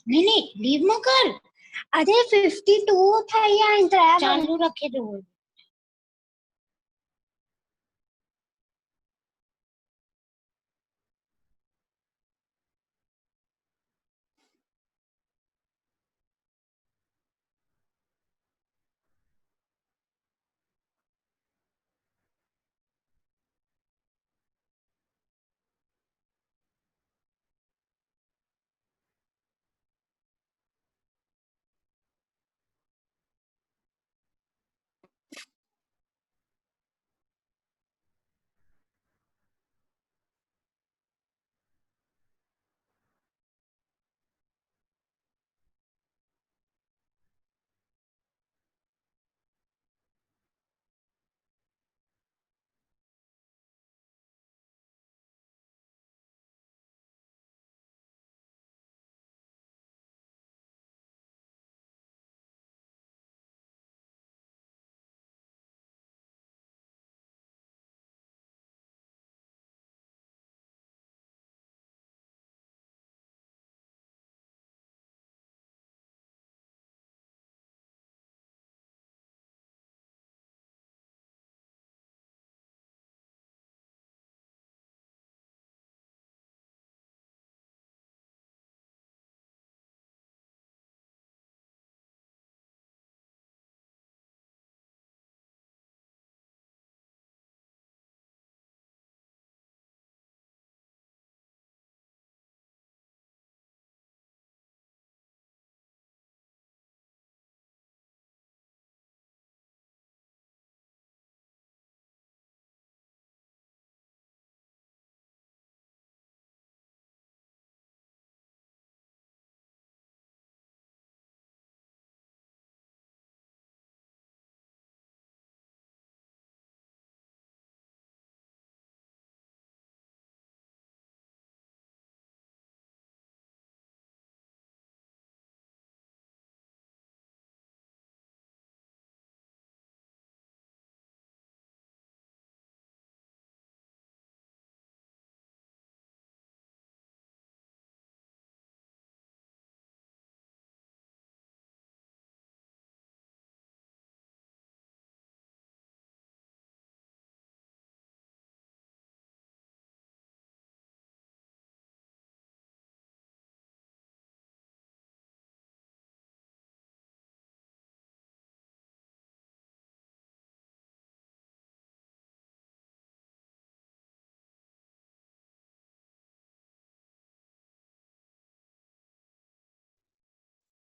नहीं नहीं लीव में कर। अरे 52 था या चालू रखे दो।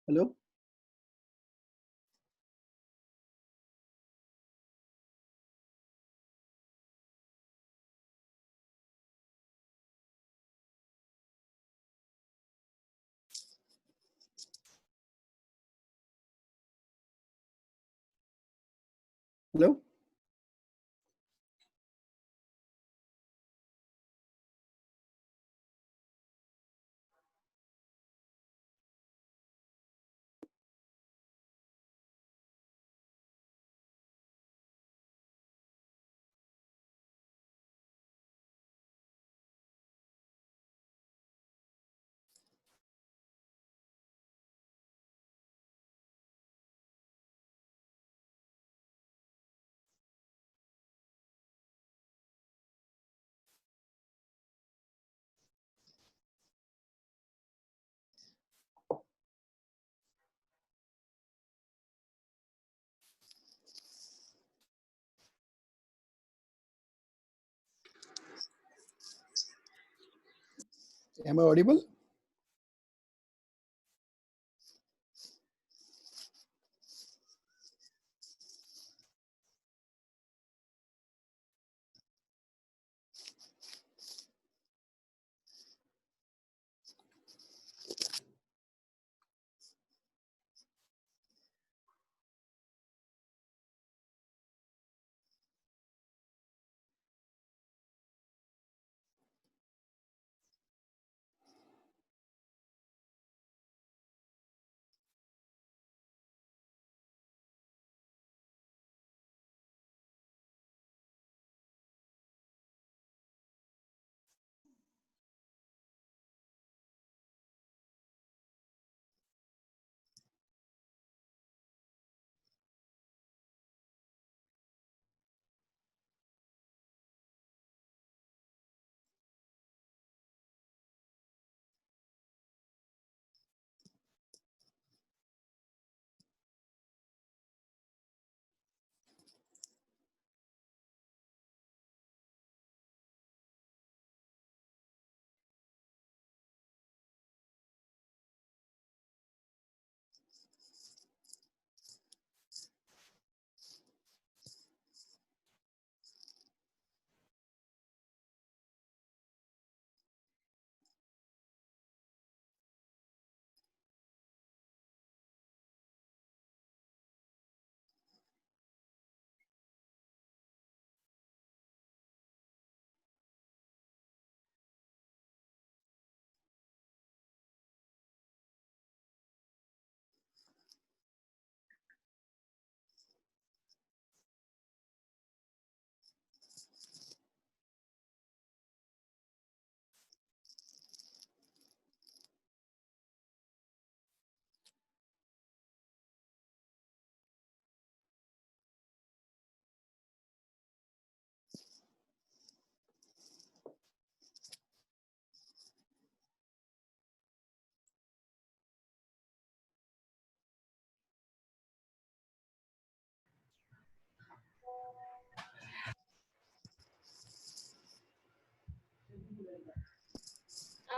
Hello hello am I audible?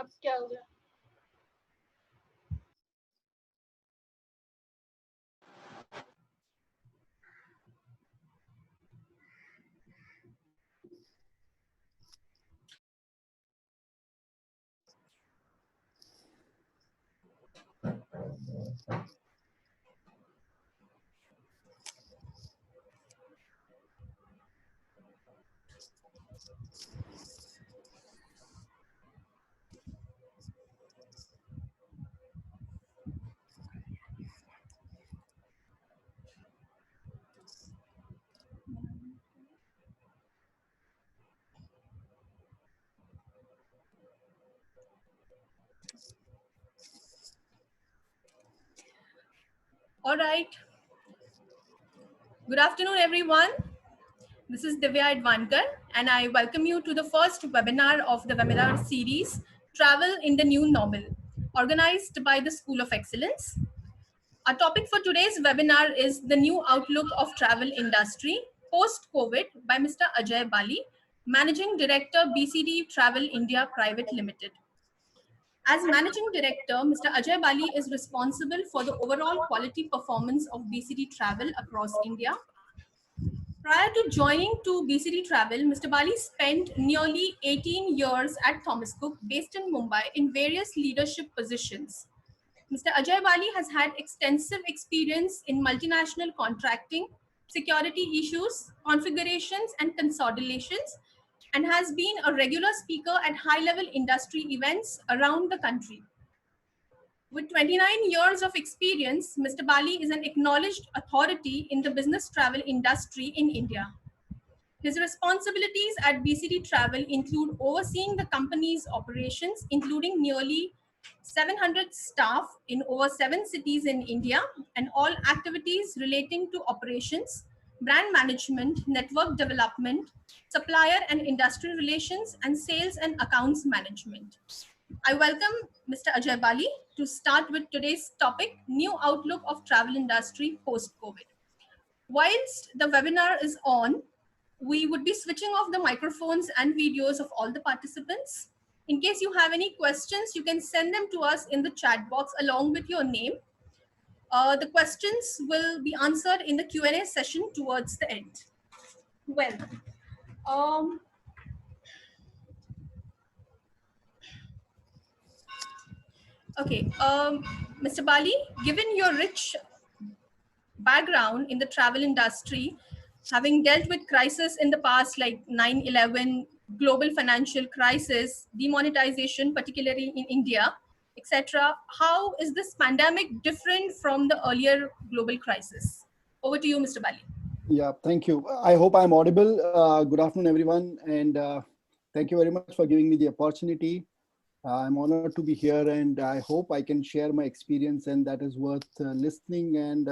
अब क्या हो गया? All right. Good afternoon, everyone. This is Divya Advankar, and I welcome you to the first webinar of the webinar series, Travel in the New Normal, organized by the School of Excellence. Our topic for today's webinar is the new outlook of travel industry post-COVID by Mr. Ajay Bali, Managing Director, BCD Travel India Private Limited. As Managing Director, Mr. Ajay Bali is responsible for the overall quality performance of BCD Travel across India. Prior to joining to BCD Travel, Mr. Bali spent nearly 18 years at Thomas Cook, based in Mumbai, in various leadership positions. Mr. Ajay Bali has had extensive experience in multinational contracting, security issues, configurations, and consolidations, and has been a regular speaker at high-level industry events around the country. With 29 years of experience, Mr. Bali is an acknowledged authority in the business travel industry in India. His responsibilities at BCD Travel include overseeing the company's operations, including nearly 700 staff in over 7 cities in India, and all activities relating to operations, brand management, network development, supplier and industry relations, and sales and accounts management. I welcome Mr. Ajay Bali to start with today's topic, New Outlook of Travel Industry Post-COVID. Whilst the webinar is on, we would be switching off the microphones and videos of all the participants. In case you have any questions, you can send them to us in the chat box along with your name. The questions will be answered in the Q&A session towards the end. Well, okay, Mr. Bali, given your rich background in the travel industry, having dealt with crises in the past like 9/11, global financial crisis, demonetization, particularly in India, etc., how is this pandemic different from the earlier global crisis? Over to you, Mr. Bali. Yeah, thank you. I hope I'm audible. Good afternoon, everyone. And thank you very much for giving me the opportunity. I'm honored to be here, and I hope I can share my experience, and that is worth listening and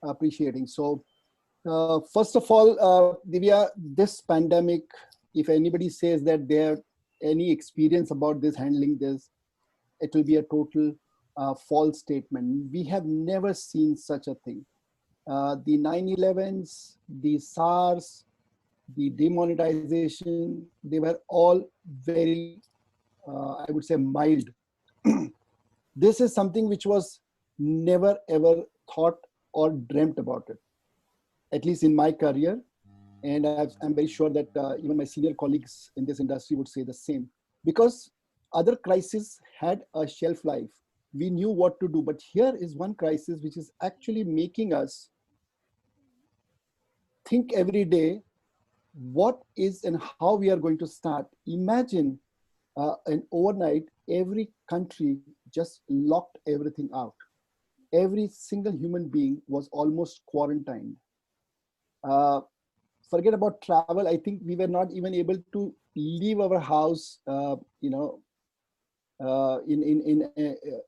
appreciating. So, first of all, Divya, this pandemic, if anybody says that they have any experience about this, handling this, it will be a total false statement. We have never seen such a thing. The 9/11s, the SARS, the demonetization, they were all very, I would say, mild. This is something which was never ever thought or dreamt about it, at least in my career. And I'm very sure that even my senior colleagues in this industry would say the same. Because other crises had a shelf life. We knew what to do. But here is one crisis which is actually making us think every day what is and how we are going to start. Imagine an overnight, every country just locked everything out. Every single human being was almost quarantined. Forget about travel. I think we were not even able to leave our house,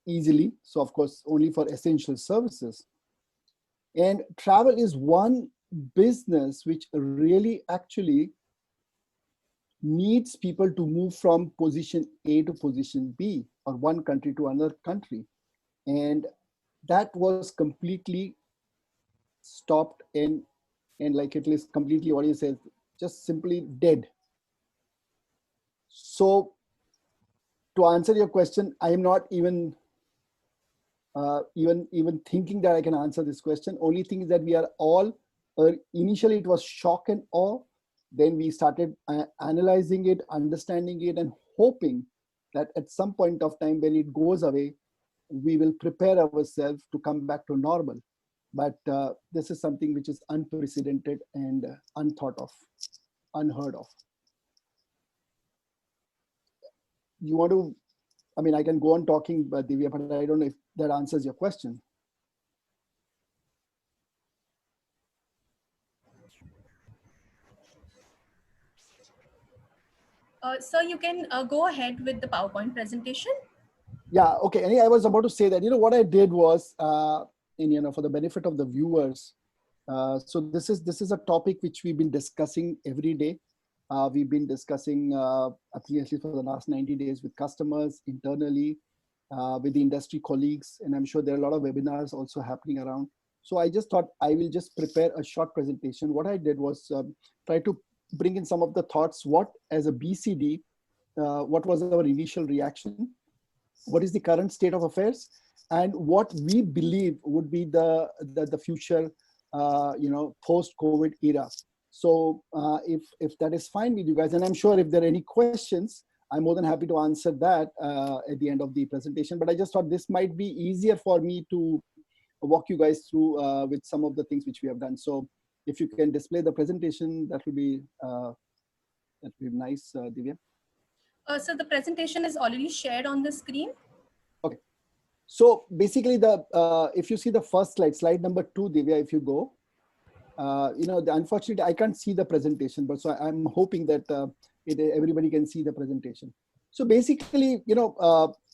easily. So of course, only for essential services. And travel is one business which really actually needs people to move from position A to position B, or one country to another country. And that was completely stopped, and like it is completely, what you say, just simply dead. So to answer your question, I am not even thinking that I can answer this question. Only thing is that we are all, initially it was shock and awe. Then we started analyzing it, understanding it, and hoping that at some point of time when it goes away, we will prepare ourselves to come back to normal. But this is something which is unprecedented and unthought of, unheard of. You want to, I mean, I can go on talking, but Divya, but I don't know if that answers your question. Sir, you can go ahead with the PowerPoint presentation. Yeah, okay. And I was about to say that, what I did was, for the benefit of the viewers, so this is a topic which we've been discussing every day. We've been discussing at least for the last 90 days with customers internally, with the industry colleagues, and I'm sure there are a lot of webinars also happening around. So I just thought I will just prepare a short presentation. What I did was try to bring in some of the thoughts. What as a BCD, what was our initial reaction? What is the current state of affairs, and what we believe would be the future, post-COVID era. So if that is fine with you guys, and I'm sure if there are any questions, I'm more than happy to answer that at the end of the presentation. But I just thought this might be easier for me to walk you guys through with some of the things which we have done. So if you can display the presentation, that would be nice, Divya. So the presentation is already shared on the screen. Okay. So basically, if you see the first slide number 2, Divya, if you go, unfortunately, I can't see the presentation, but so I'm hoping that everybody can see the presentation. So basically,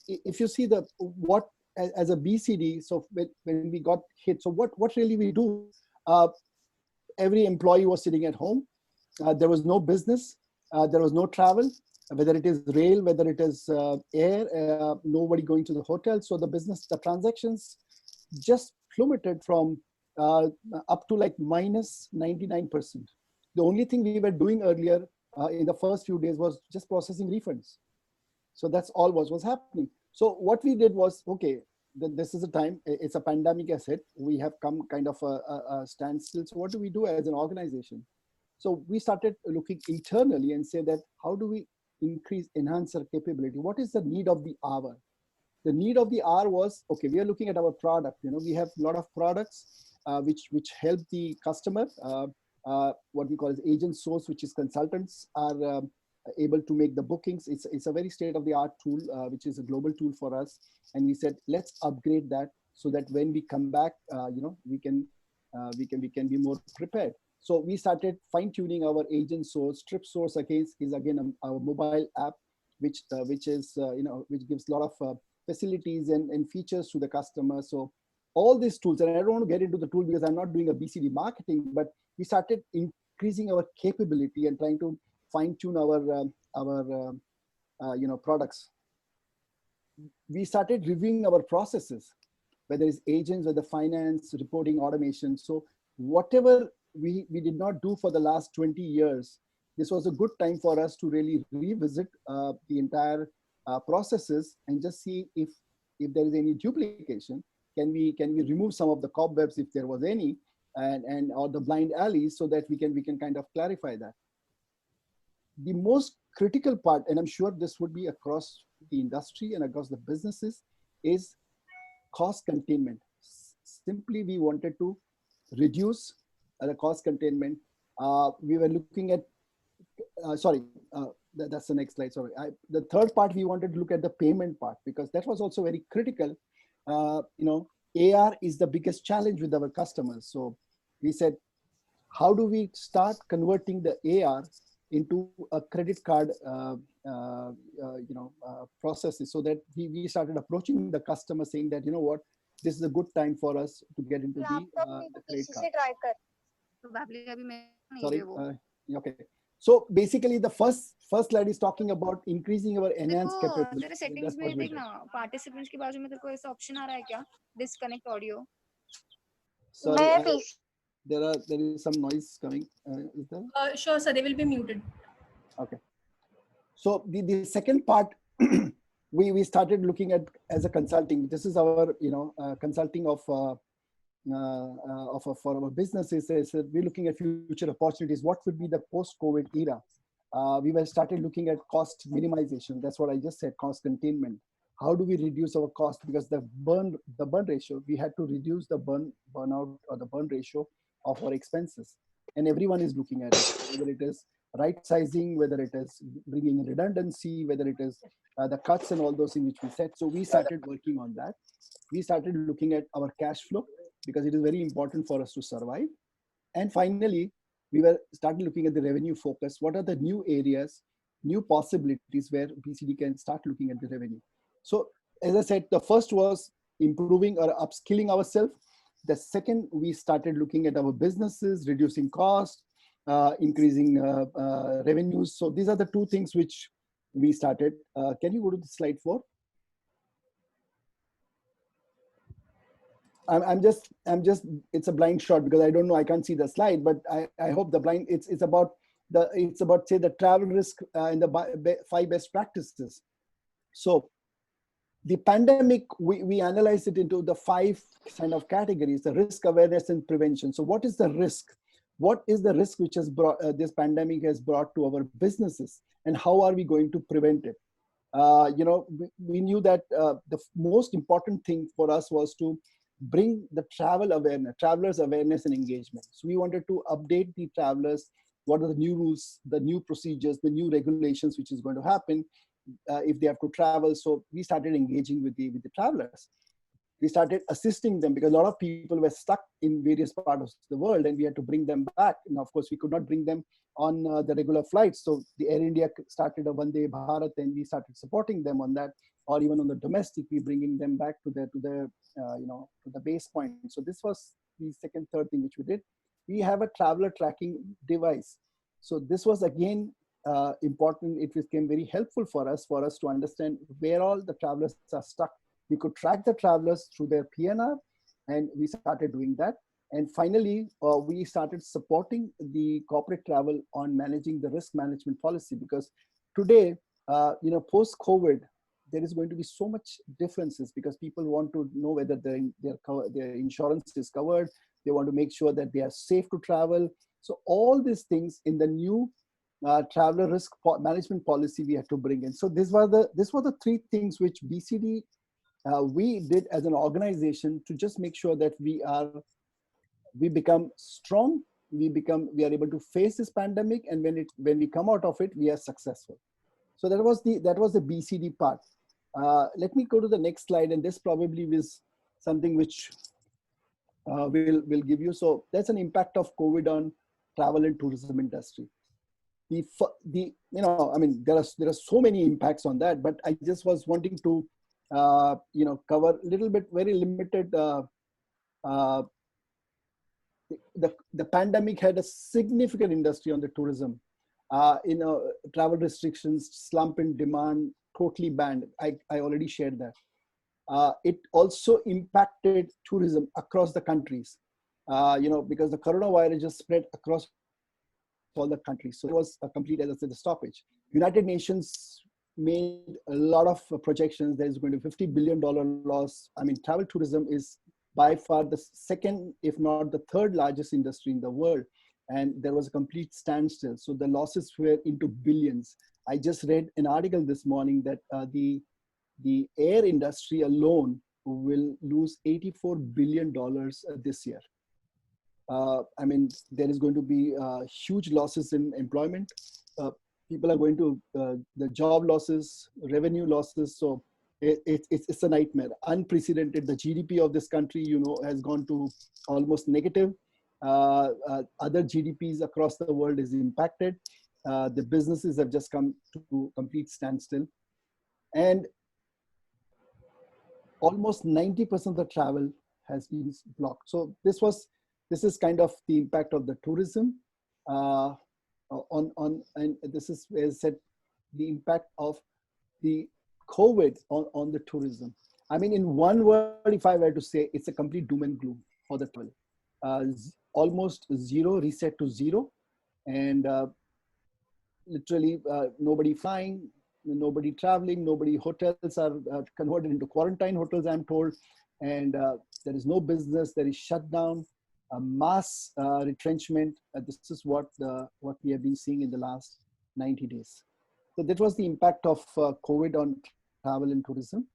if you see what as a BCD, so when we got hit, so what really we do, every employee was sitting at home. There was no business, there was no travel, whether it is rail, whether it is air, nobody going to the hotel. So the transactions just plummeted from up to like minus 99%. The only thing we were doing earlier in the first few days was just processing refunds. So that's all was happening. So what we did was, okay, this is a time, it's a pandemic as hit. We have come kind of a standstill. So what do we do as an organization? So we started looking internally and say that how do we enhance our capability? What is the need of the hour? The need of the hour was, okay, we are looking at our product. We have a lot of products which help the customer. What we call as agent source, which is consultants are able to make the bookings. It's a very state-of-the-art tool, which is a global tool for us. And we said, let's upgrade that so that when we come back, we can be more prepared. So we started fine-tuning our agent source. Trip source is again our mobile app, which gives a lot of facilities and features to the customer. So all these tools, and I don't want to get into the tool because I'm not doing a BCD marketing, but we started increasing our capability and trying to fine-tune our products. We started reviewing our processes, whether it's agents, whether finance, reporting, automation. So whatever we did not do for the last 20 years, this was a good time for us to really revisit the entire processes and just see if there is any duplication. Can we remove some of the cobwebs if there was any, and or the blind alleys, so that we can kind of clarify that. The most critical part, and I'm sure this would be across the industry and across the businesses, is cost containment. Simply, we wanted to reduce the cost containment. We were looking at, that's the next slide, sorry. The third part, we wanted to look at the payment part, because that was also very critical. AR is the biggest challenge with our customers. So we said, how do we start converting the AR into a credit card processes, so that we started approaching the customer saying that, what, this is a good time for us to get into the credit card. Sorry, okay. So basically the first slide is talking about increasing our enhanced capability. Settings में देख ना participants के बाजू में तेरे को ऐसा option आ रहा है क्या disconnect audio Sorry, there is some noise coming. Is there? Sure, sir, they will be muted. Okay. So the second part we started looking at as a consulting. This is our consulting of for our businesses. Is we're looking at future opportunities. What would be the post-COVID era? We were started looking at cost minimization. That's what I just said, cost containment. How do we reduce our cost? Because the burn ratio, we had to reduce the burnout or the burn ratio of our expenses. And everyone is looking at it, whether it is right sizing, whether it is bringing redundancy, whether it is the cuts and all those things which we said. So we started working on that. We started looking at our cash flow because it is very important for us to survive. And finally, we were started looking at the revenue focus. What are the new areas, new possibilities where BCD can start looking at the revenue? So as I said, the first was improving or upskilling ourselves. The second, we started looking at our businesses, reducing costs, increasing revenues. So these are the two things which we started. Can you go to the slide 4? I'm just, it's a blind shot because I don't know, I can't see the slide, but I hope the blind, it's about say the travel risk and the 5 best practices. So the pandemic, we analyze it into the 5 kind of categories: the risk awareness and prevention. So what is the risk? What is the risk which has brought this pandemic has brought to our businesses, and how are we going to prevent it? We knew that the most important thing for us was to bring the travelers awareness and engagement. So we wanted to update the travelers. What are the new rules, the new procedures, the new regulations which is going to happen if they have to travel? So we started engaging with the travelers. We started assisting them because a lot of people were stuck in various parts of the world and we had to bring them back. And of course, we could not bring them on the regular flights. So the Air India started a Vande Bharat and we started supporting them on that, or even on the domestic, we bringing them back to the base point. So this was the second, third thing which we did. We have a traveler tracking device. So this was again important. It became very helpful for us to understand where all the travelers are stuck. We could track the travelers through their PNR, and we started doing that. And finally, we started supporting the corporate travel on managing the risk management policy, because today, post-COVID, there is going to be so much differences because people want to know whether their insurance is covered. They want to make sure that they are safe to travel. So all these things in the new traveler risk management policy we had to bring in. So these were the 3 things which BCD we did as an organization to just make sure that we become strong, we are able to face this pandemic, and when we come out of it, we are successful. So that was the BCD part. Let me go to the next slide, and this probably is something which will give you. So that's an impact of COVID on travel and tourism industry. There are so many impacts on that, but I just was wanting to cover a little bit, very limited. The pandemic had a significant industry on the tourism. Travel restrictions, slump in demand, totally banned. I already shared that. It also impacted tourism across the countries, because the coronavirus just spread across all the countries. So it was a complete, as I said, a stoppage. United Nations made a lot of projections. There's going to be $50 billion loss. I mean, travel tourism is by far the second, if not the third largest industry in the world. And there was a complete standstill. So the losses were into billions. I just read an article this morning that the air industry alone will lose $84 billion this year. There is going to be huge losses in employment. People are going to, the job losses, revenue losses. So it's a nightmare. Unprecedented. The GDP of this country, has gone to almost negative. Other GDPs across the world is impacted. The businesses have just come to complete standstill. And almost 90% of the travel has been blocked. So this is kind of the impact of the tourism and this is, as I said, the impact of the COVID on the tourism. I mean, in one word, if I were to say, it's a complete doom and gloom for the travel. Almost zero, reset to zero, and literally nobody flying, nobody traveling, nobody, hotels are converted into quarantine hotels, I'm told, and there is no business, there is shutdown, mass retrenchment. This is what we have been seeing in the last 90 days. So that was the impact of COVID on travel and tourism.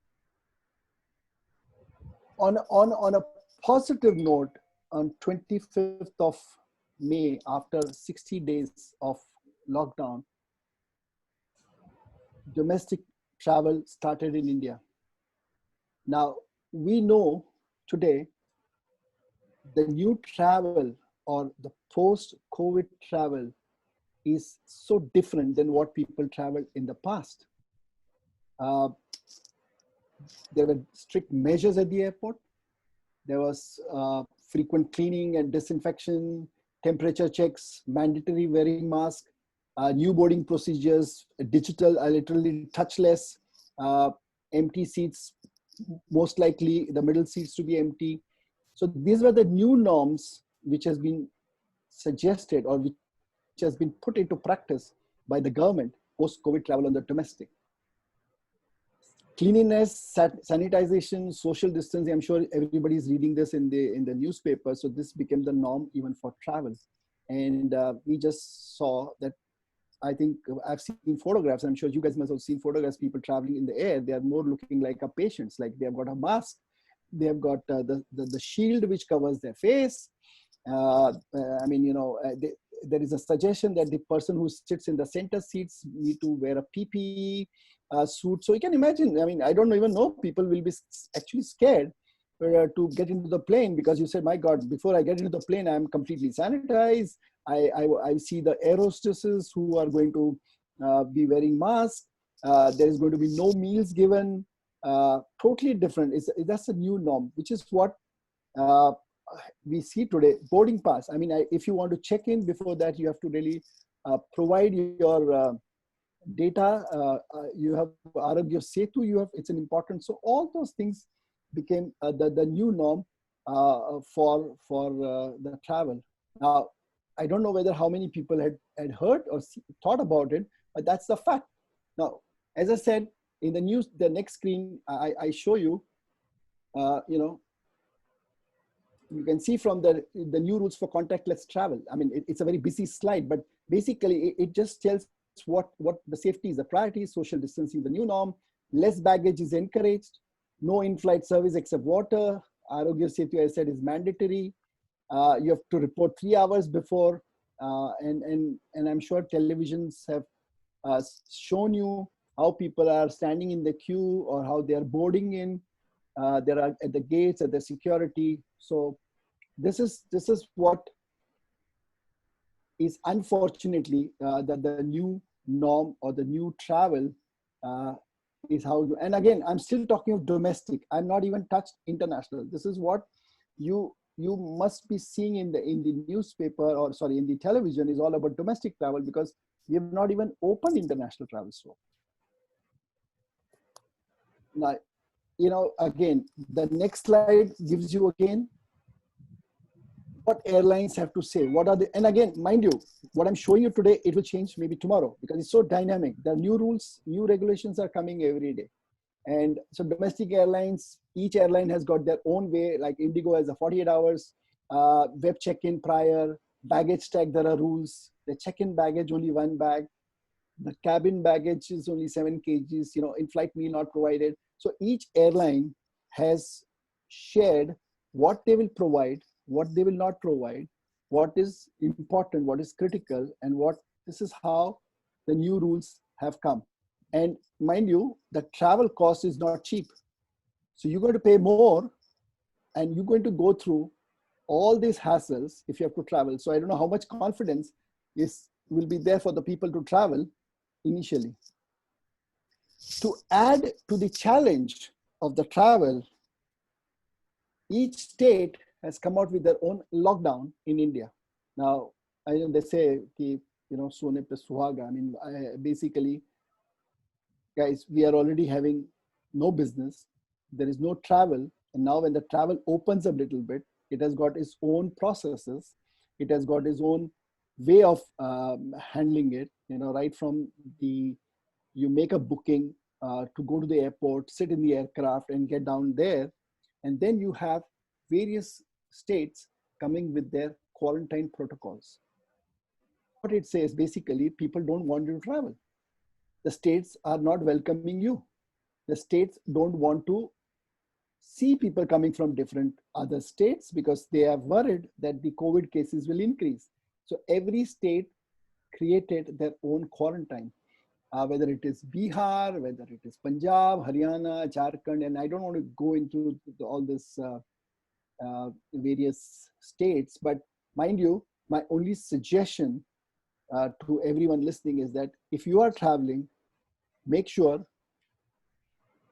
On a positive note, on 25th of May, after 60 days of lockdown, domestic travel started in India. Now, we know today the new travel or the post-COVID travel is so different than what people traveled in the past. There were strict measures at the airport. There was frequent cleaning and disinfection, temperature checks, mandatory wearing mask, new boarding procedures, digital, literally touchless, empty seats, most likely the middle seats to be empty. So these were the new norms which has been suggested or which has been put into practice by the government post-COVID travel on the domestic. Cleanliness, sanitization, social distancing. I'm sure everybody is reading this in the newspaper. So this became the norm even for travel. And we just saw that. I think I've seen photographs. I'm sure you guys must have seen photographs. People traveling in the air. They are more looking like a patients. Like they have got a mask. They have got the shield which covers their face. I mean, you know, there is a suggestion that the person who sits in the center seats need to wear a PPE suit. So you can imagine, I mean, I don't even know, people will be actually scared to get into the plane because you said, my God, before I get into the plane, I'm completely sanitized. I see the air hostesses who are going to be wearing masks. There is going to be no meals given. Totally different. That's a new norm, which is what we see today. Boarding pass. I mean, if you want to check in before that, you have to really provide your data. You have Arogya Setu. It's an important. So all those things became the new norm for the travel. Now, I don't know whether how many people had heard or thought about it, but that's the fact. Now, as I said, in the news, the next screen, I show you, you know, you can see from the new rules for contactless travel. I mean, it's a very busy slide, but basically it just tells what the safety is, the priority, social distancing, the new norm, less baggage is encouraged, no in-flight service except water, Arogya Setu, I said, is mandatory. You have to report 3 hours before, and I'm sure televisions have shown you how people are standing in the queue or how they are boarding in. There are at the gates, at the security. So this is what is unfortunately the new norm or the new travel is how. And again, I'm still talking of domestic. I'm not even touched international. This is what you must be seeing in the newspaper, or sorry, in the television, is all about domestic travel, because we have not even opened international travel. So now, you know, again, the next slide gives you again what airlines have to say. What are the, and again, mind you, what I'm showing you today, it will change maybe tomorrow because it's so dynamic. The new rules, new regulations are coming every day. And so domestic airlines, each airline has got their own way, like Indigo has a 48 hours, web check-in prior, baggage tag, there are rules. The check-in baggage, only 1 bag. The cabin baggage is only 7 kgs, you know, in-flight meal not provided. So each airline has shared what they will provide, what they will not provide, what is important, what is critical, and this is how the new rules have come. And mind you, the travel cost is not cheap. So you're going to pay more and you're going to go through all these hassles if you have to travel. So I don't know how much confidence will be there for the people to travel initially. To add to the challenge of the travel, each state has come out with their own lockdown in India. Now, I know they say, you know, Sone pe suhaga. I mean, basically, guys, we are already having no business. There is no travel. And now when the travel opens a little bit, it has got its own processes. It has got its own way of handling it, you know, right from the you make a booking to go to the airport, sit in the aircraft and get down there. And then you have various states coming with their quarantine protocols. What it says, basically, people don't want you to travel. The states are not welcoming you. The states don't want to see people coming from different other states because they are worried that the COVID cases will increase. So every state created their own quarantine, whether it is Bihar, whether it is Punjab, Haryana, Jharkhand, and I don't want to go into all this various states, but mind you, my only suggestion to everyone listening is that if you are traveling, make sure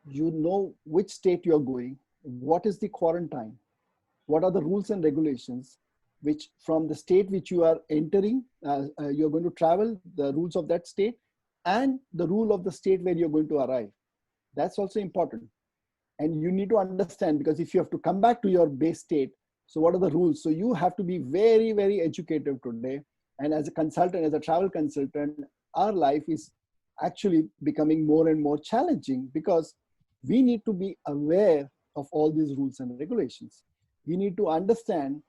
you know which state you're going, what is the quarantine, what are the rules and regulations, which from the state which you are entering, you're going to travel, the rules of that state, and the rule of the state where you're going to arrive. That's also important. And you need to understand, because if you have to come back to your base state, so what are the rules? So you have to be very, very educated today. And as a consultant, as a travel consultant, our life is actually becoming more and more challenging because we need to be aware of all these rules and regulations. We need to understand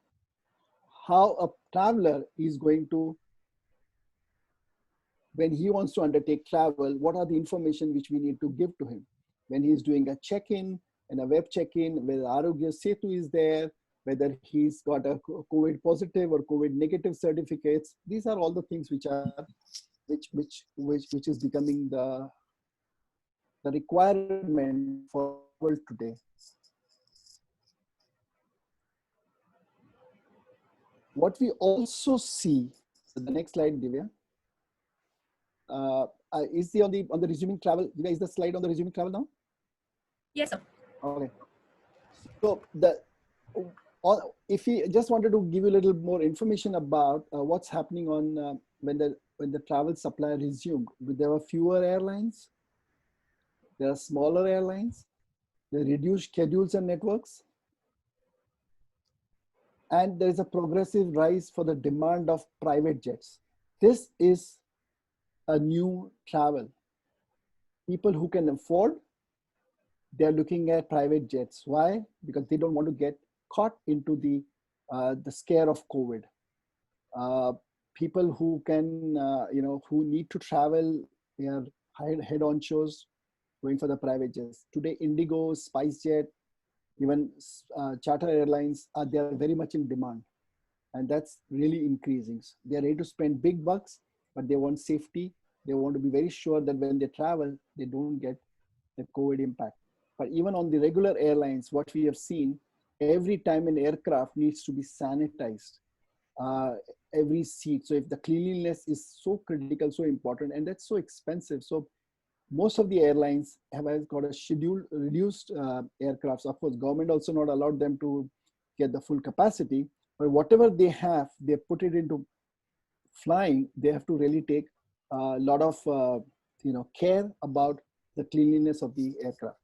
how a traveler is going to, when he wants to undertake travel, what are the information which we need to give to him? When he's doing a check-in and a web check-in, whether Arogya Setu is there, whether he's got a COVID positive or COVID negative certificates. These are all the things which are, which is becoming the requirement for the world today. What we also see, the next slide, Divya, is the on the resuming travel. Divya, is the slide on the resuming travel now? Yes, sir. Okay. So if we just wanted to give you a little more information about what's happening on when the travel supply resumed, there were fewer airlines, there are smaller airlines, there are reduced schedules and networks, and there is a progressive rise for the demand of private jets. This is a new travel. People who can afford, they're looking at private jets. Why? Because they don't want to get caught into the scare of COVID. People who can, who need to travel, they are head-on shows going for the private jets. Today, Indigo, SpiceJet, even charter airlines, they are very much in demand. And that's really increasing. They are ready to spend big bucks, but they want safety. They want to be very sure that when they travel, they don't get the COVID impact. But even on the regular airlines, what we have seen, every time an aircraft needs to be sanitized, every seat. So if the cleanliness is so critical, so important, and that's so expensive. So most of the airlines have got a scheduled reduced aircrafts. Of course, government also not allowed them to get the full capacity, but whatever they have, they put it into flying. They have to really take a lot of care about the cleanliness of the aircraft.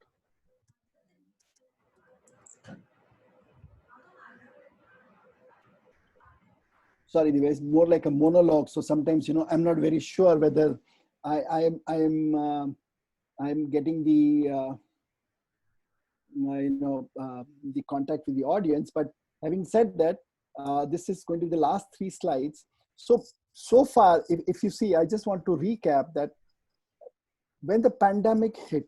Sorry, Divya, it's more like a monologue. So sometimes, I'm not very sure whether I'm getting the the contact with the audience. But having said that, this is going to be the last 3 slides. So far, if you see, I just want to recap that when the pandemic hit,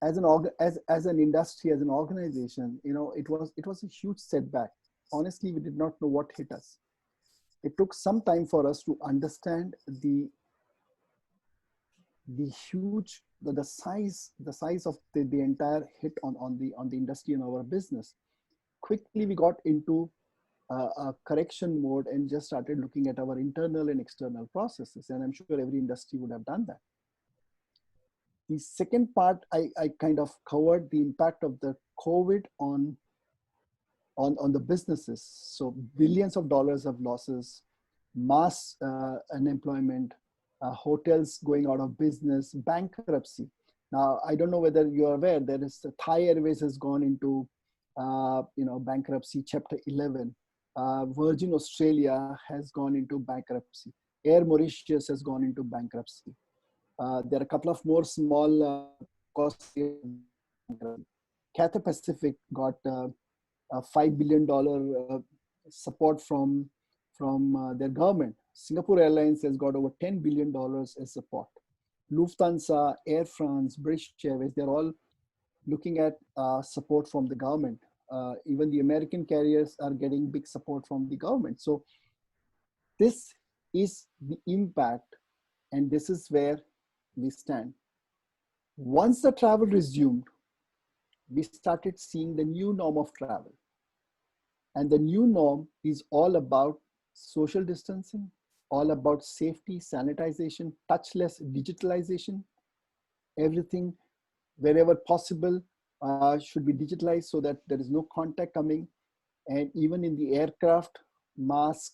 as an industry, as an organization, it was a huge setback. Honestly, we did not know what hit us. It took some time for us to understand the size of the entire hit on the industry and our business. Quickly, we got into a correction mode and just started looking at our internal and external processes. And I'm sure every industry would have done that. The second part, I kind of covered the impact of the COVID on the businesses. So billions of dollars of losses, mass unemployment, hotels going out of business, bankruptcy. Now, I don't know whether you're aware, there is Thai Airways has gone into bankruptcy, Chapter 11. Virgin Australia has gone into bankruptcy. Air Mauritius has gone into bankruptcy. There are a couple of more small costs. Cathay Pacific got a $5 billion support from their government. Singapore Airlines has got over $10 billion as support. Lufthansa, Air France, British Airways, they're all looking at support from the government. Even the American carriers are getting big support from the government. So this is the impact, and this is where we stand. Once the travel resumed, we started seeing the new norm of travel. And the new norm is all about social distancing, all about safety, sanitization, touchless digitalization. Everything, wherever possible, should be digitalized so that there is no contact coming. And even in the aircraft, mask,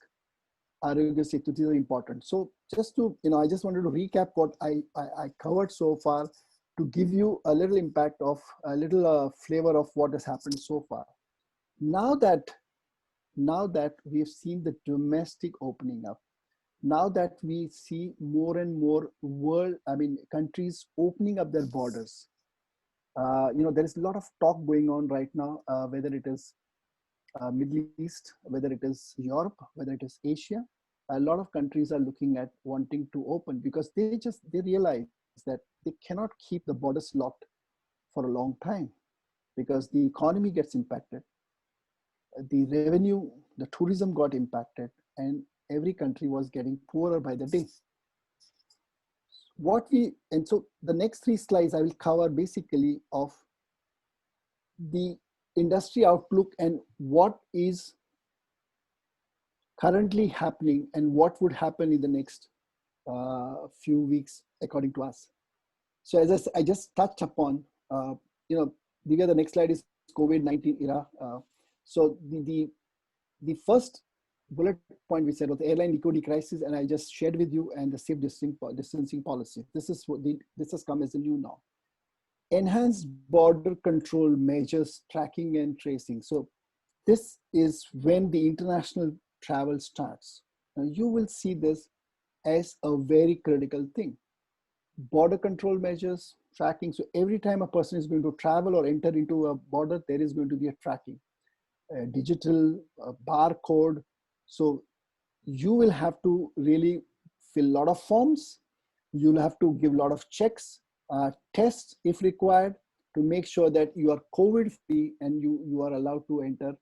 Arogya Setu, these are important. So just to, I just wanted to recap what I covered so far to give you a little impact of, a little flavor of what has happened so far. Now that we've seen the domestic opening up, now that we see more and more countries opening up their borders, there is a lot of talk going on right now, whether it is Middle East, whether it is Europe, whether it is Asia. A lot of countries are looking at wanting to open because they realize that they cannot keep the borders locked for a long time because the economy gets impacted, the revenue, the tourism got impacted, and every country was getting poorer by the day. So the next 3 slides I will cover basically of the industry outlook and what is currently happening and what would happen in the next few weeks according to us. So as I just touched upon, Divya, the next slide is Covid-19 era. So the first bullet point we said was the airline liquidity crisis, and I just shared with you, and the safe distancing policy. This has come as a new norm. Enhanced border control measures, tracking and tracing. So this is when the international travel starts. Now you will see this as a very critical thing. Border control measures, tracking. So every time a person is going to travel or enter into a border, there is going to be a tracking, a digital barcode. So you will have to really fill a lot of forms. You'll have to give a lot of checks, tests if required, to make sure that you are COVID free and you are allowed to enter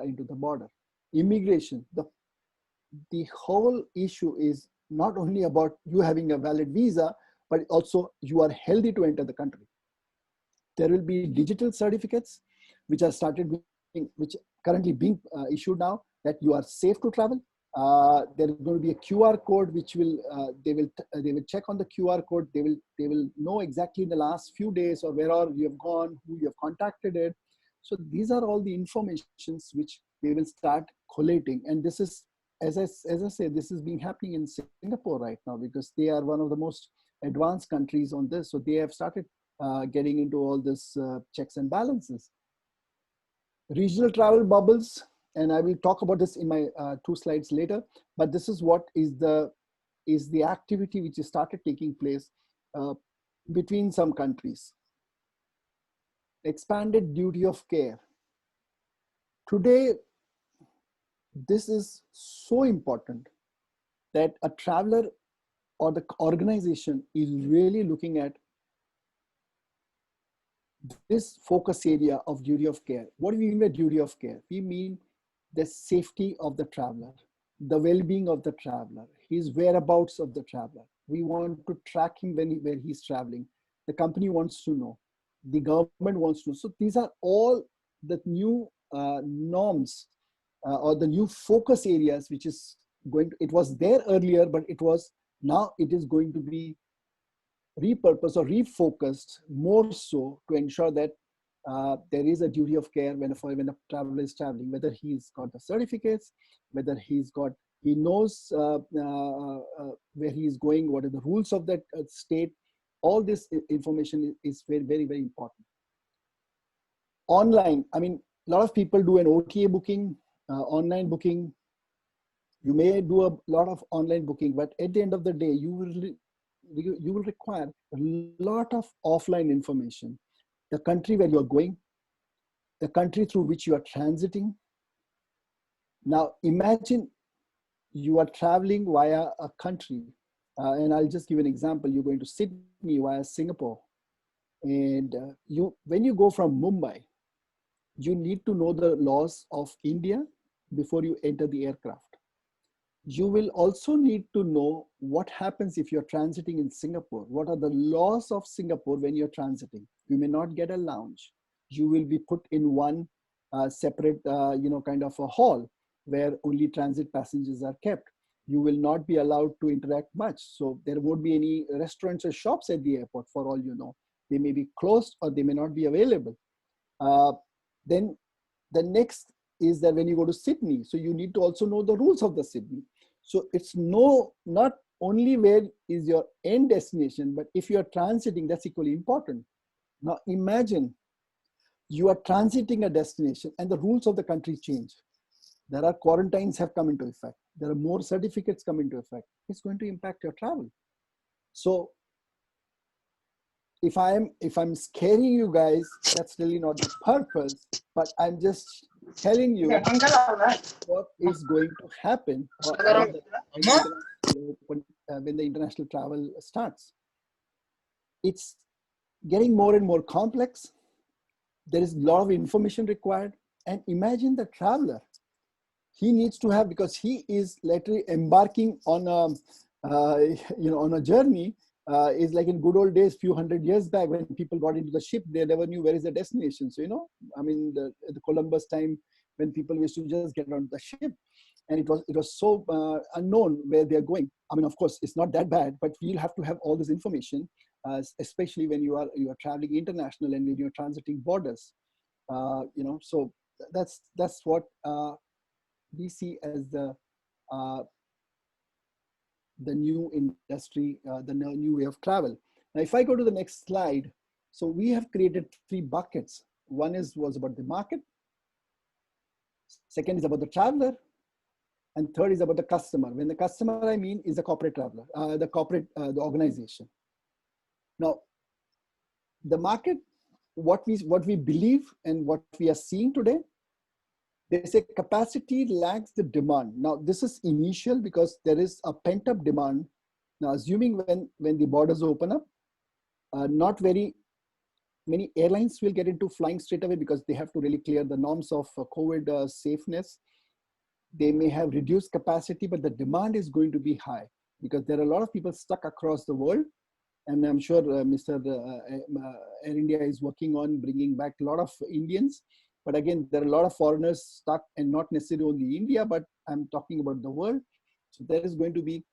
into the border. Immigration, the whole issue is not only about you having a valid visa, but also you are healthy to enter the country. There will be digital certificates which are currently being issued now that you are safe to travel. There is going to be a QR code which they will check on the QR code. They will know exactly in the last few days or where you have gone, who you have contacted it. So these are all the informations which they will start collating. And this is, as I say, this is being happening in Singapore right now because they are one of the most advanced countries on this. So they have started getting into all this checks and balances. Regional travel bubbles, and I will talk about this in my 2 slides later, but this is what is the activity which has started taking place between some countries. Expanded duty of care. Today, this is so important that a traveler or the organization is really looking at this focus area of duty of care. What do we mean by duty of care? We mean the safety of the traveler, the well-being of the traveler, his whereabouts of the traveler. We want to track him where he's traveling. The company wants to know. The government wants to know. So these are all the new norms or the new focus areas, which is it was there earlier, but now it is going to be repurposed or refocused more so to ensure that there is a duty of care when a traveler is traveling, whether he's got the certificates, whether he knows where he is going, what are the rules of that state. All this information is very, very, very important. Online, I mean, a lot of people do an OTA booking, online booking. You may do a lot of online booking, but at the end of the day, you will you will require a lot of offline information. The country where you are going, the country through which you are transiting. Now imagine you are traveling via a country, and I'll just give an example. You're going to Sydney via Singapore, and when you go from Mumbai, you need to know the laws of India before you enter the aircraft. You will also need to know what happens if you're transiting in Singapore. What are the laws of Singapore when you're transiting? You may not get a lounge. You will be put in one separate, kind of a hall where only transit passengers are kept. You will not be allowed to interact much. So there won't be any restaurants or shops at the airport, for all you know. They may be closed or they may not be available. Then the next is that when you go to Sydney, so you need to also know the rules of the Sydney. So it's not only where is your end destination, but if you are transiting, that's equally important. Now imagine you are transiting a destination and the rules of the country change. There are quarantines have come into effect. There are more certificates come into effect. It's going to impact your travel. So if I'm scaring you guys, that's really not the purpose, but I'm just telling you what is going to happen when the international travel starts. It's getting more and more complex. There is a lot of information required. And imagine the traveler. He needs to have, because he is literally embarking on a journey. Is like in good old days, few hundred years back, when people got into the ship, they never knew where is the destination. So, the Columbus time, when people used to just get on the ship, and it was so unknown where they're going. I mean, of course, it's not that bad, but you'll have to have all this information, especially when you are traveling international and when you're transiting borders. So that's what we see as the new industry, the new way of travel. Now, if I go to the next slide, so we have created 3 buckets. One was about the market, second is about the traveler, and third is about the customer. When the customer, I mean, is the corporate traveler, the organization. Now, the market, what we believe and what we are seeing today, they say capacity lags the demand. Now, this is initial because there is a pent-up demand. Now, assuming when the borders open up, not very many airlines will get into flying straight away because they have to really clear the norms of COVID safeness. They may have reduced capacity, but the demand is going to be high because there are a lot of people stuck across the world. And I'm sure Air India is working on bringing back a lot of Indians. But again, there are a lot of foreigners stuck, and not necessarily only India, but I'm talking about the world. So there is going to be,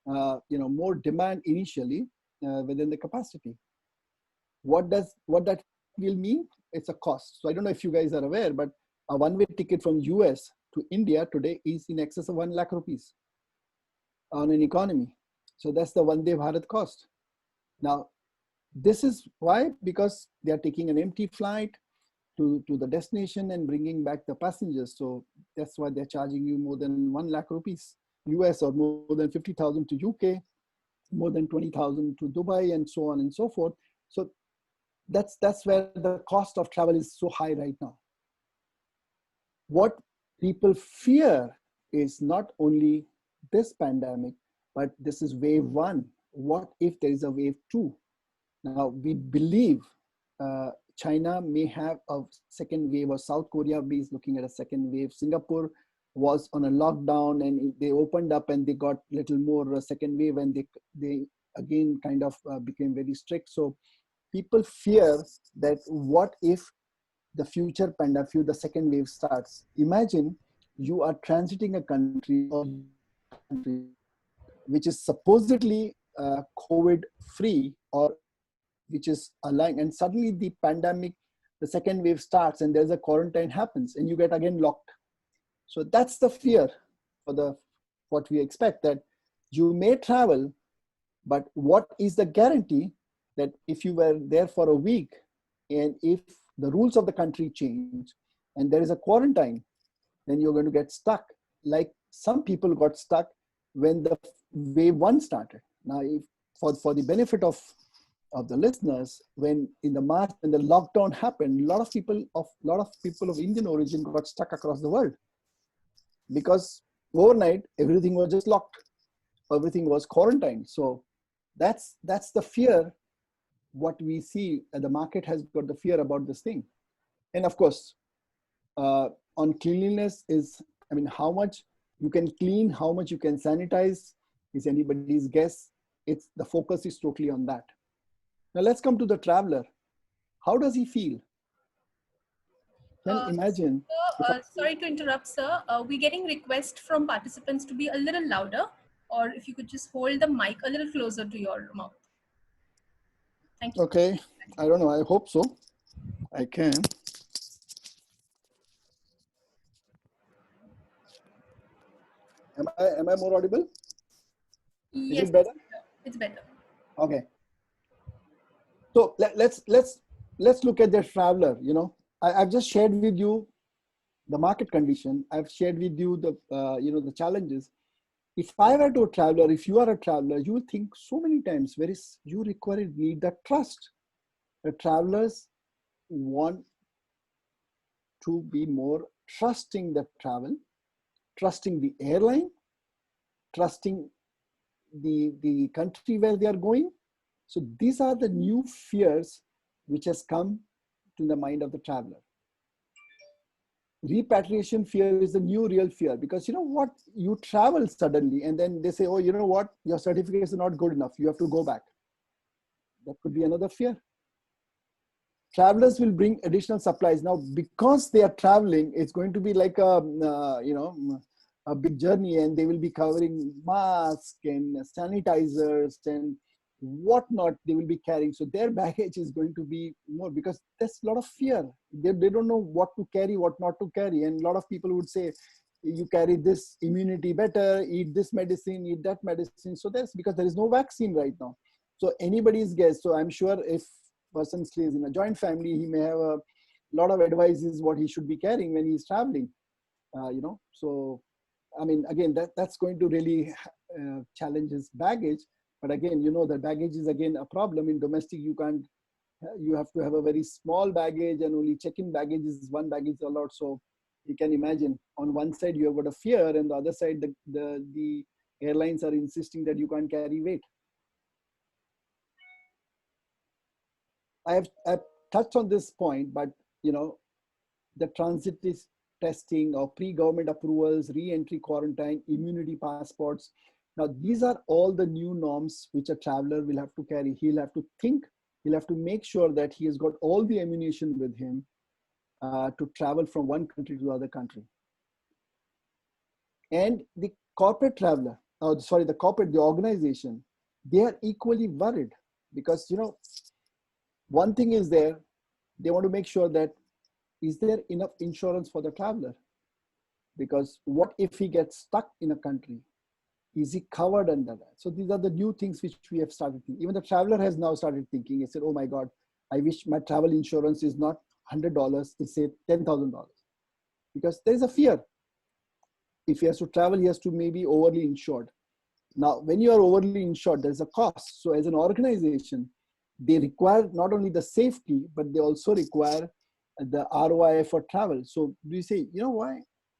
more demand initially within the capacity. What that will mean? It's a cost. So I don't know if you guys are aware, but a one-way ticket from US to India today is in excess of 1 lakh rupees on an economy. So that's the Vande Bharat cost. Now, this is why, because they are taking an empty flight to the destination and bringing back the passengers. So that's why they're charging you more than 1 lakh rupees US, or more than 50,000 to UK, more than 20,000 to Dubai, and so on and so forth. So that's where the cost of travel is so high right now. What people fear is not only this pandemic, but this is wave 1. What if there is a wave 2? Now, we believe China may have a second wave, or South Korea is looking at a second wave. Singapore was on a lockdown and they opened up and they got a little more second wave, and they again kind of became very strict. So people fear that what if the future pandemic, the second wave starts. Imagine you are transiting a country which is supposedly COVID free, or which is aligned, and suddenly the pandemic, the second wave starts, and there's a quarantine happens, and you get again locked. So that's the fear for what we expect, that you may travel, but what is the guarantee that if you were there for a week, and if the rules of the country change and there is a quarantine, then you're going to get stuck, like some people got stuck when the wave 1 started. Now, if for the benefit of the listeners, when in the March, when the lockdown happened, a lot of people of Indian origin got stuck across the world because overnight everything was just locked, everything was quarantined. So that's the fear. What we see, the market has got the fear about this thing, and of course, on cleanliness is, I mean, how much you can clean, how much you can sanitize is anybody's guess. It's the focus is totally on that. Now let's come to the traveler. How does he feel? Can imagine. Sorry to interrupt, sir. We're getting requests from participants to be a little louder, or if you could just hold the mic a little closer to your mouth. Thank you. Okay, I don't know. I hope so. I can. Am I more audible? Yes, Is it better? it's better. Okay. So let's look at the traveler. You know, I've just shared with you the market condition. I've shared with you the the challenges. If I were to a traveler, if you are a traveler, you will think so many times where is you need that trust. The travelers want to be more trusting the travel, trusting the airline, trusting the country where they are going. So these are the new fears which has come to the mind of the traveler. Repatriation fear is the new real fear, because you know what, you travel suddenly and then they say, oh, you know what, your certificates are not good enough, you have to go back. That could be another fear. Travelers will bring additional supplies. Now, because they are traveling, it's going to be like a big journey, and they will be covering masks and sanitizers and whatnot they will be carrying. So their baggage is going to be more, because there's a lot of fear. They don't know what to carry, what not to carry. And a lot of people would say, you carry this immunity better, eat this medicine, eat that medicine. So that's because there is no vaccine right now. So anybody's guess. So I'm sure if person stays in a joint family, he may have a lot of advices what he should be carrying when he's traveling. So I mean, again, that's going to really challenge his baggage. But again, you know, the baggage is again a problem in domestic. You can't, you have to have a very small baggage, and only check-in baggage is one baggage allowed. So you can imagine, on one side you have got a fear, and the other side the airlines are insisting that you can't carry weight. I've touched on this point, but you know, the transit is testing or pre-government approvals, re-entry quarantine, immunity passports. Now, these are all the new norms which a traveler will have to carry. He'll have to think, he'll have to make sure that he has got all the ammunition with him to travel from one country to the other country. And the corporate traveler, the organization, they are equally worried, because, you know, one thing is there, they want to make sure that is there enough insurance for the traveler? Because what if he gets stuck in a country? Is he covered under that? So these are the new things which we have started thinking. Even the traveler has now started thinking. He said, oh my God, I wish my travel insurance is not $100, it's say $10,000. Because there is a fear. If he has to travel, he has to maybe overly insured. Now, when you are overly insured, there's a cost. So as an organization, they require not only the safety, but they also require the ROI for travel. So we say, you know,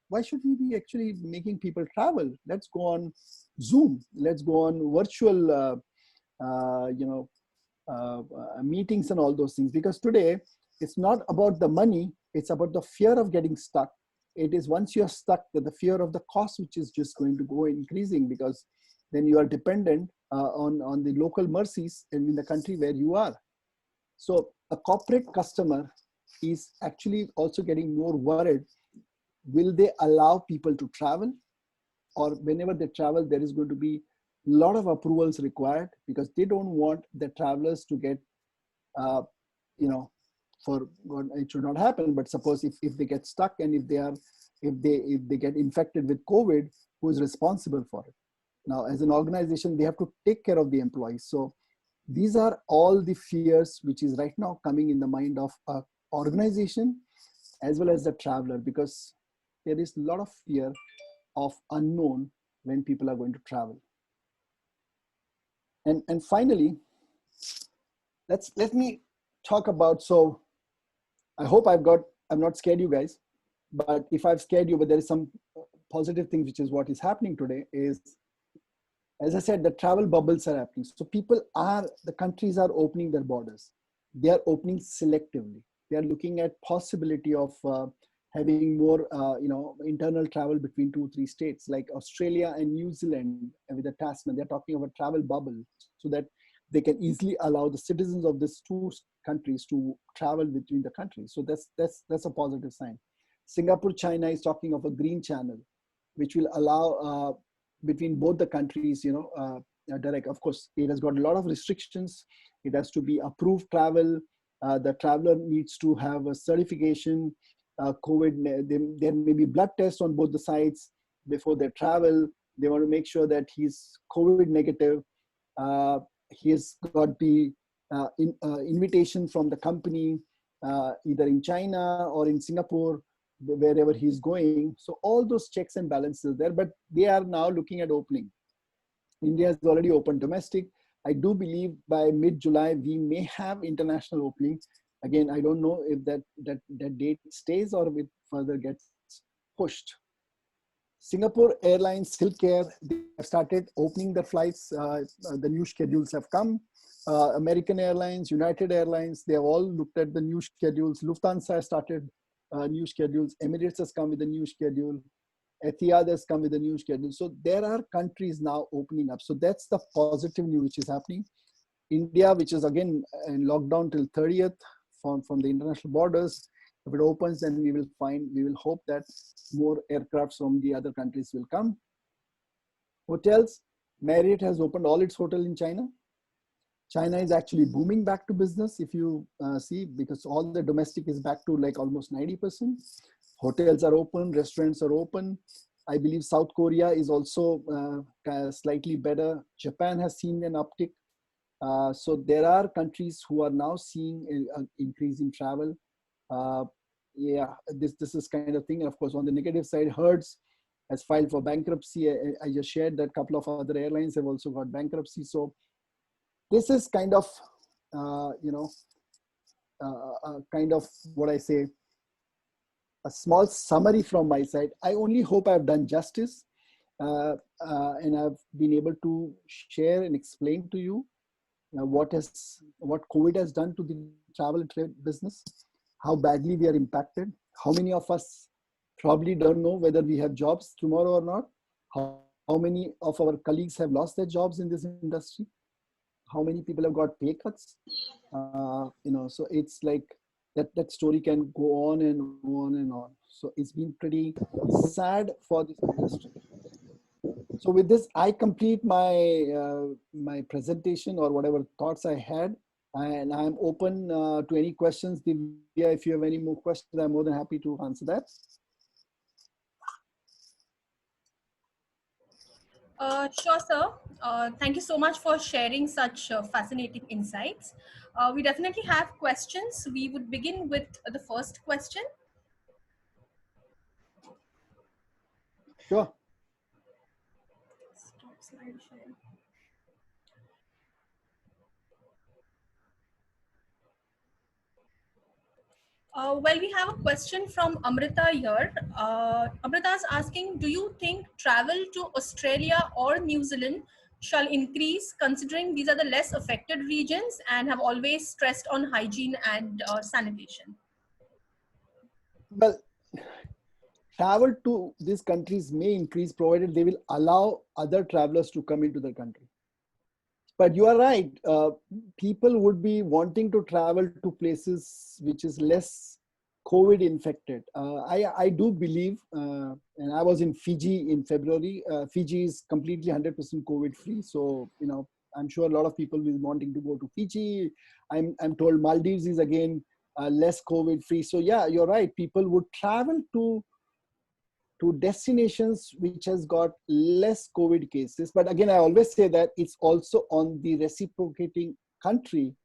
why should we be actually making people travel? Let's go on Zoom. Let's go on virtual, meetings and all those things. Because today, it's not about the money. It's about the fear of getting stuck. It is once you're stuck, that the fear of the cost, which is just going to go increasing, because then you are dependent on the local mercies in the country where you are. So a corporate customer is actually also getting more worried. Will they allow people to travel? Or whenever they travel, there is going to be a lot of approvals required, because they don't want the travelers to get, for God, it should not happen. But suppose if they get stuck, and if they get infected with COVID, who is responsible for it? Now, as an organization, they have to take care of the employees. So these are all the fears which is right now coming in the mind of an organization as well as the traveler, because there is a lot of fear of unknown when people are going to travel. And finally, let me talk about, so I hope I'm not scared you guys, but if I've scared you, but there is some positive thing, which is what is happening today is, as I said, the travel bubbles are happening. So the countries are opening their borders. They are opening selectively. They are looking at possibility of having more, internal travel between 2-3 states like Australia and New Zealand with the Tasman. They're talking about travel bubble so that they can easily allow the citizens of these two countries to travel between the countries. So that's a positive sign. Singapore, China is talking of a green channel, which will allow between both the countries, direct. Of course, it has got a lot of restrictions. It has to be approved travel. The traveler needs to have a certification. There may be blood tests on both the sides before they travel. They want to make sure that he's COVID negative. He has got the invitation from the company, either in China or in Singapore, wherever he's going. So all those checks and balances there, but they are now looking at opening. India has already opened domestic. I do believe by mid-July, we may have international opening. Again, I don't know if that date stays or it further gets pushed. Singapore Airlines, Silk Air, they have started opening their flights. The new schedules have come. American Airlines, United Airlines, they have all looked at the new schedules. Lufthansa has started new schedules. Emirates has come with a new schedule. Etihad has come with a new schedule. So there are countries now opening up. So that's the positive news which is happening. India, which is again in lockdown till 30th from the international borders. If it opens, then we will hope that more aircrafts from the other countries will come. Hotels, Marriott has opened all its hotels in China. China is actually booming back to business, if you see, because all the domestic is back to like almost 90%. Hotels are open, restaurants are open. I believe South Korea is also slightly better. Japan has seen an uptick. So there are countries who are now seeing an increase in travel. This is kind of thing. And of course, on the negative side, Hertz has filed for bankruptcy. I just shared that a couple of other airlines have also got bankruptcy. So this is kind of, kind of what I say, a small summary from my side. I only hope I've done justice and I've been able to share and explain to you what COVID has done to the travel trade business, how badly we are impacted, how many of us probably don't know whether we have jobs tomorrow or not, how many of our colleagues have lost their jobs in this industry, how many people have got pay cuts, so it's like that story can go on and on and on. So it's been pretty sad for this industry. So with this, I complete my presentation or whatever thoughts I had, and I'm open to any questions. Divya, if you have any more questions, I'm more than happy to answer that. Sure, sir. Thank you so much for sharing such fascinating insights. We definitely have questions. We would begin with the first question. Sure. Stop slide share. Well, we have a question from Amrita here. Amrita is asking, do you think travel to Australia or New Zealand shall increase, considering these are the less affected regions and have always stressed on hygiene and sanitation? Well, travel to these countries may increase provided they will allow other travelers to come into the country. But you are right. People would be wanting to travel to places which is less COVID infected. I do believe, and I was in Fiji in February. Fiji is completely 100% COVID free. So, I'm sure a lot of people will be wanting to go to Fiji. I'm told Maldives is again less COVID free. So yeah, you're right. People would travel to destinations which has got less COVID cases. But again, I always say that it's also on the reciprocating country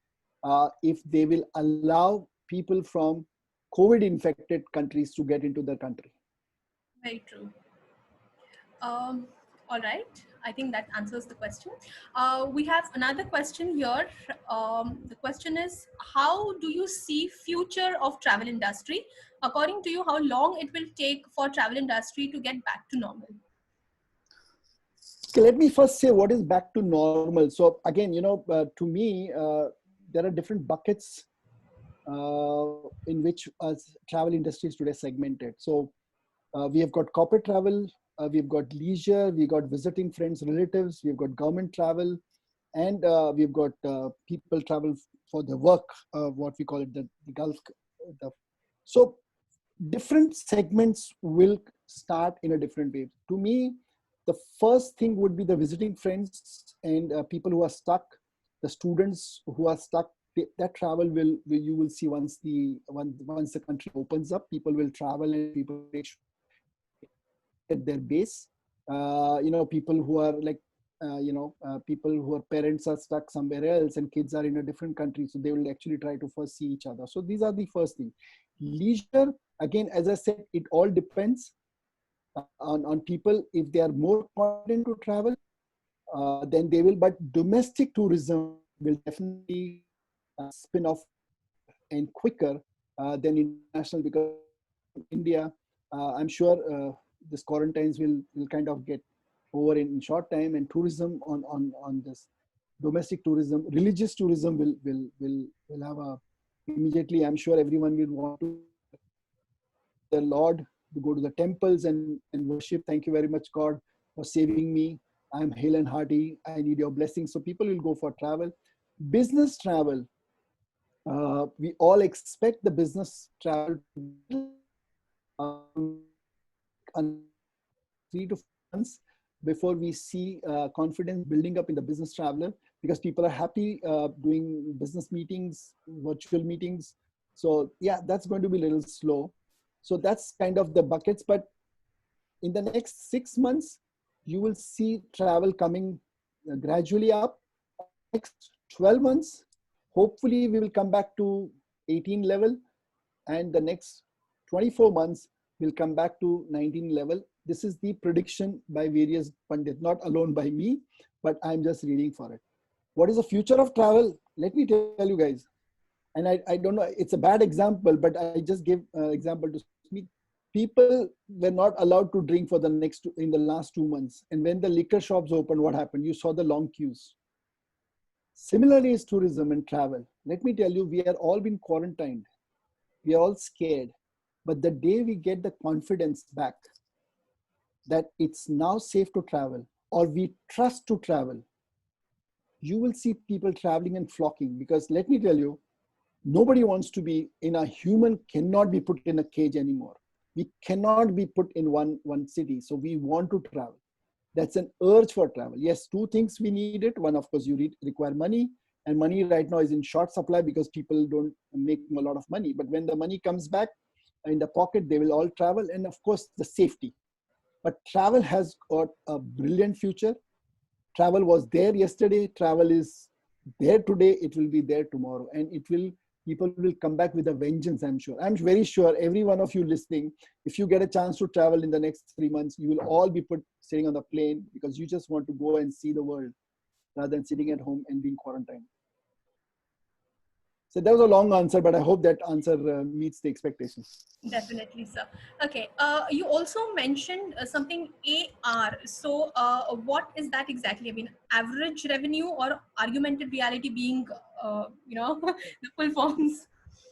if they will allow people from COVID infected countries to get into their country. Very true. All right. I think that answers the question. We have another question here. The question is, how do you see future of travel industry? According to you, how long it will take for travel industry to get back to normal? Okay, let me first say what is back to normal. So again, to me, there are different buckets in which travel industry is today segmented. So we have got corporate travel, we've got leisure, we've got visiting friends, relatives, we've got government travel, and we've got people travel for the work, what we call it, the Gulf. So different segments will start in a different way. To me, the first thing would be the visiting friends and people who are stuck, the students who are stuck. That travel will you will see once the country opens up, people will travel and people at their base. People who are like people who are parents are stuck somewhere else and kids are in a different country, so they will actually try to first see each other. So these are the first thing. Leisure, again, as I said, it all depends on people. If they are more confident to travel, then they will. But domestic tourism will definitely spin off and quicker than international, because India, I'm sure this quarantines will kind of get over in short time, and tourism on this domestic tourism, religious tourism will have a immediately. I'm sure everyone will want to the Lord, to go to the temples and worship. Thank you very much, God, for saving me. I'm hale and hearty. I need your blessings. So people will go for travel. Business travel. We all expect the business travel to 3 to 4 months before we see confidence building up in the business traveler, because people are happy doing business meetings, virtual meetings. So yeah, that's going to be a little slow. So that's kind of the buckets. But in the next 6 months, you will see travel coming gradually up. Next 12 months, hopefully we will come back to 18 level, and the next 24 months will come back to 19 level. This is the prediction by various pundits, not alone by me, but I'm just reading for it. What is the future of travel? Let me tell you guys. And I don't know, it's a bad example, but I just give example to me. People were not allowed to drink for in the last 2 months. And when the liquor shops opened, what happened? You saw the long queues. Similarly is tourism and travel. Let me tell you, we are all been quarantined. We are all scared. But the day we get the confidence back that it's now safe to travel, or we trust to travel, you will see people traveling and flocking. Because let me tell you, nobody wants to be in a human cannot be put in a cage anymore. We cannot be put in one city. So we want to travel. That's an urge for travel. Yes, 2 things we need it. One, of course, you require money. And money right now is in short supply because people don't make a lot of money. But when the money comes back in the pocket, they will all travel. And of course, the safety. But travel has got a brilliant future. Travel was there yesterday. Travel is there today. It will be there tomorrow. And people will come back with a vengeance, I'm sure. I'm very sure every one of you listening, if you get a chance to travel in the next 3 months, you will all be sitting on the plane because you just want to go and see the world rather than sitting at home and being quarantined. So that was a long answer, but I hope that answer meets the expectations. Definitely, sir. Okay. You also mentioned something AR. So what is that exactly? I mean, average revenue or augmented reality being, the full forms?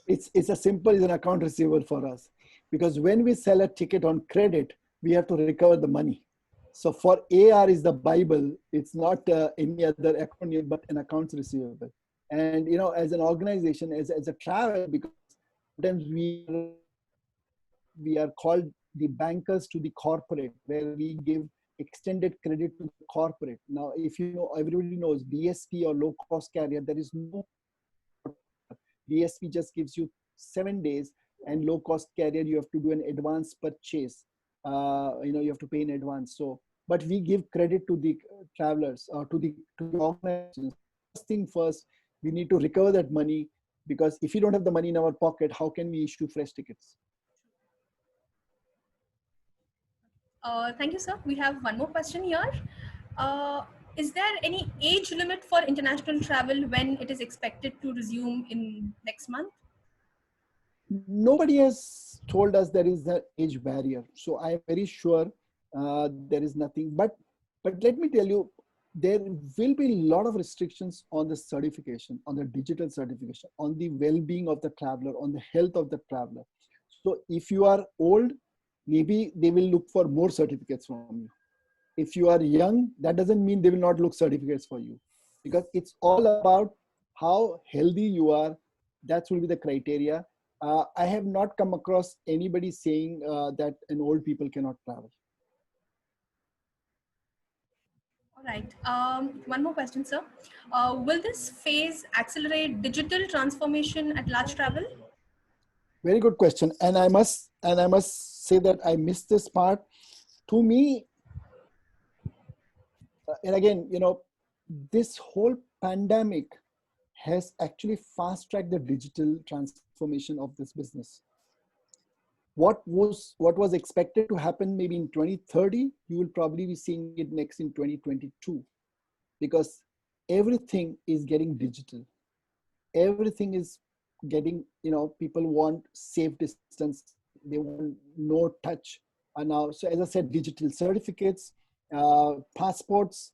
It's as simple as an account receivable for us. Because when we sell a ticket on credit, we have to recover the money. So for AR is the Bible. It's not any other account, but an accounts receivable. And, as an organization, as a travel, because sometimes we are called the bankers to the corporate, where we give extended credit to the corporate. Now, if you know, everybody knows BSP or low cost carrier, there is no BSP just gives you 7 days, and low cost carrier, you have to do an advance purchase. You have to pay in advance. So, but we give credit to the travelers or to the organizations. First thing first, we need to recover that money, because if you don't have the money in our pocket, how can we issue fresh tickets? Thank you, sir. We have one more question here. Is there any age limit for international travel when it is expected to resume in next month? Nobody has told us there is an age barrier. So I'm very sure there is nothing. But let me tell you, there will be a lot of restrictions on the certification, on the digital certification, on the well-being of the traveler, on the health of the traveler. So if you are old, maybe they will look for more certificates from you. If you are young, that doesn't mean they will not look certificates for you, because it's all about how healthy you are. That will be the criteria. I have not come across anybody saying that an old people cannot travel. All right. One more question, sir. Will this phase accelerate digital transformation at large travel? Very good question. And I must say that I missed this part. To me, and again, this whole pandemic has actually fast-tracked the digital transformation of this business. What was expected to happen maybe in 2030, you will probably be seeing it next in 2022, because everything is getting digital. Everything is getting, people want safe distance, they want no touch. And now, so as I said, digital certificates, passports,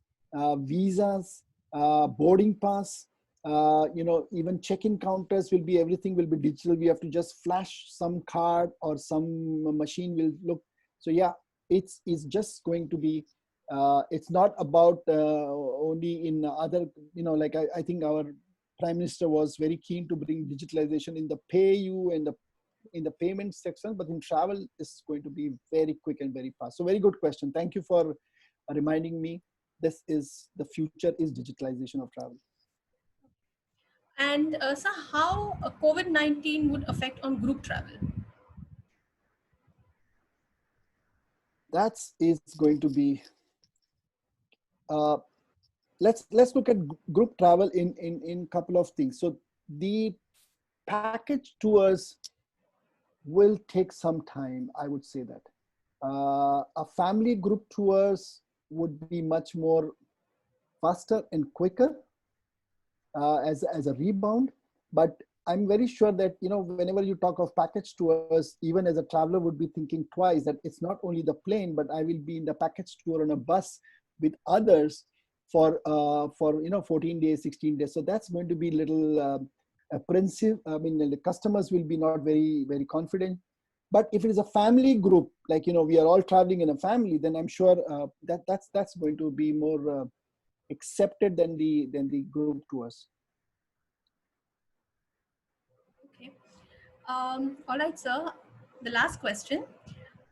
visas, boarding pass, even check-in counters will be, everything will be digital. We have to just flash some card or some machine will look. So yeah, it's just going to be, it's not about only in other, like I think our Prime Minister was very keen to bring digitalization in the pay you and in the payment section, but in travel it's going to be very quick and very fast. So very good question. Thank you for reminding me. This is the future, is digitalization of travel. And sir, how COVID-19 would affect on group travel? That is going to be, let's look at group travel in couple of things. So the package tours will take some time, I would say that. A family group tours would be much more faster and quicker as a rebound. But I'm very sure that, whenever you talk of package tours, even as a traveler would be thinking twice that it's not only the plane, but I will be in the package tour on a bus with others for 14 days, 16 days. So that's going to be a little apprehensive. I mean, the customers will be not very, very confident. But if it is a family group, like, we are all traveling in a family, then I'm sure that's going to be more accepted than the group tours. Okay. All right, sir. The last question.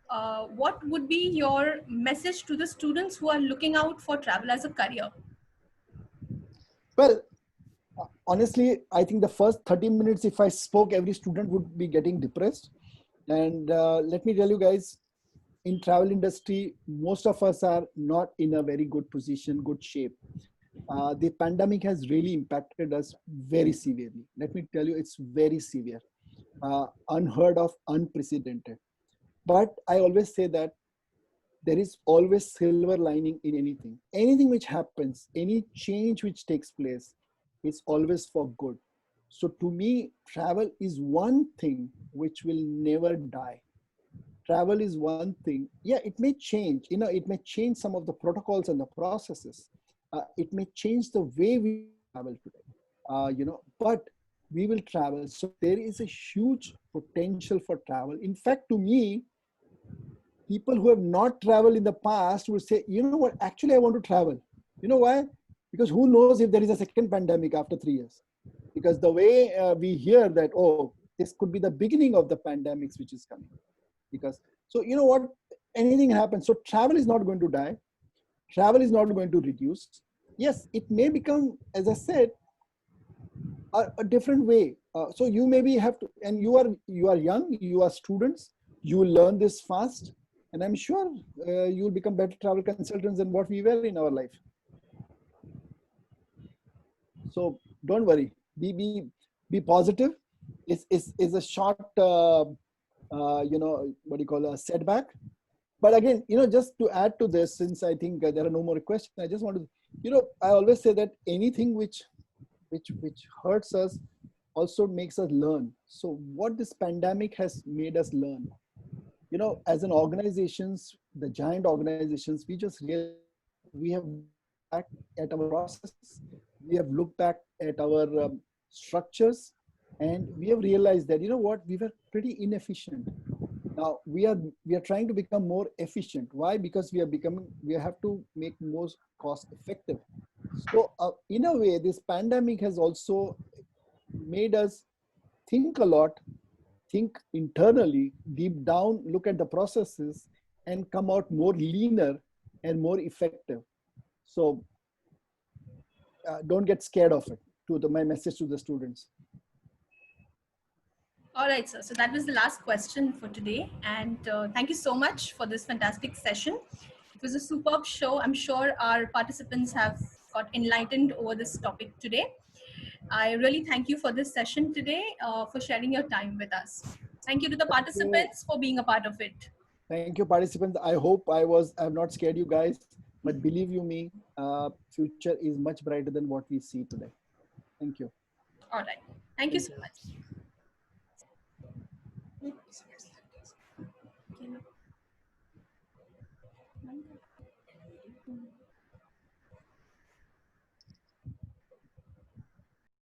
What would be your message to the students who are looking out for travel as a career? Well, honestly, I think the first 30 minutes, if I spoke, every student would be getting depressed. And let me tell you guys, in travel industry, most of us are not in a very good position, good shape. The pandemic has really impacted us very severely. Let me tell you, it's very severe, unheard of, unprecedented. But I always say that there is always silver lining in anything. Anything which happens, any change which takes place, is always for good. So to me, travel is one thing which will never die. Travel is one thing. Yeah, it may change. It may change some of the protocols and the processes. It may change the way we travel today. But we will travel. So there is a huge potential for travel. In fact, to me, people who have not traveled in the past would say, you know what, actually, I want to travel. You know why? Because who knows if there is a second pandemic after 3 years? Because the way we hear that, oh, this could be the beginning of the pandemics which is coming. Because, so you know what, anything happens. So travel is not going to die. Travel is not going to reduce. Yes, it may become, as I said, a different way. So you maybe have to, and you are young, you are students, you will learn this fast. And I'm sure you will become better travel consultants than what we were in our life. So don't worry, be positive. Is a short, what do you call a setback. But again, just to add to this, since I think there are no more questions, I just want to, I always say that anything which hurts us also makes us learn. So what this pandemic has made us learn, as an organizations, the giant organizations, we just realized we have back at our processes, we have looked back at our structures, and we have realized that, what, we were pretty inefficient. Now we are trying to become more efficient. Why? Because we have to make more cost effective. So in a way, this pandemic has also made us think a lot, think internally, deep down, look at the processes, and come out more leaner and more effective. So don't get scared of it. My message to the students. All right, sir. So that was the last question for today. And thank you so much for this fantastic session. It was a superb show. I'm sure our participants have got enlightened over this topic today. I really thank you for this session today, for sharing your time with us. Thank you to the participants for being a part of it. Thank you, participants. I hope I've not scared you guys, but believe you me, future is much brighter than what we see today. Thank you. All right. Thank you so much.